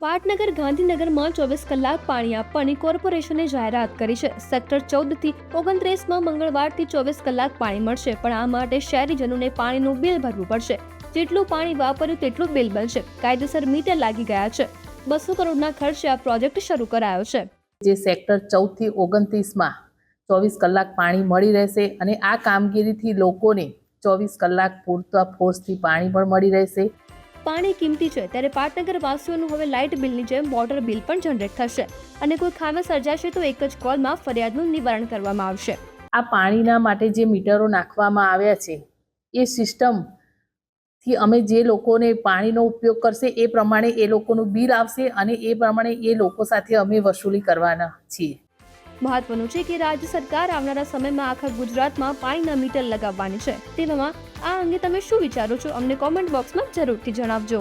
પાટનગર ગાંધીનગરમાં 24 કલાક પાણી આપવાની કોર્પોરેશને જાહેરાત કરી છે। સેક્ટર 14 થી 29માં મંગળવારથી 24 કલાક પાણી મળશે, પણ આ માટે શહેરીજનોને પાણીનું બિલ ભરવું પડશે। જેટલું પાણી વાપર્યું તેટલું બિલ બનશે। કાયદેસર મીટર લાગી ગયા છે। 200 કરોડના ખર્ચે આ પ્રોજેક્ટ શરૂ કરાયો છે। જે સેક્ટર 14 થી 29માં 24 કલાક પાણી મળી રહેશે અને આ કામગીરીથી લોકોને 24 કલાક પૂરતા ફોર્સથી પાણી પણ મળી રહેશે। પાણી કિંમતી છે, ત્યારે પાટનગર વાસીઓનું હવે લાઇટ બિલની જેમ વોટર બિલ પણ જનરેટ થશે અને કોઈ ખામી સર્જાશે તો એક જ કોલમાં ફરિયાદનું નિવારણ કરવામાં આવશે। આ પાણીના માટે જે મીટરો નાખવામાં આવ્યા છે એ સિસ્ટમથી અમે જે લોકોને પાણીનો ઉપયોગ કરશે એ પ્રમાણે એ લોકોનું બિલ આવશે અને એ પ્રમાણે એ લોકો સાથે અમે વસૂલી કરવાના છીએ। મહત્વનું છે કે રાજ્ય સરકાર આવનારા સમયમાં આખા ગુજરાતમાં પાણીના મીટર લગાવવાની છે। તેવામાં આ અંગે તમે શું વિચારો છો? અમને કોમેન્ટ બોક્સમાં જરૂરથી જણાવજો।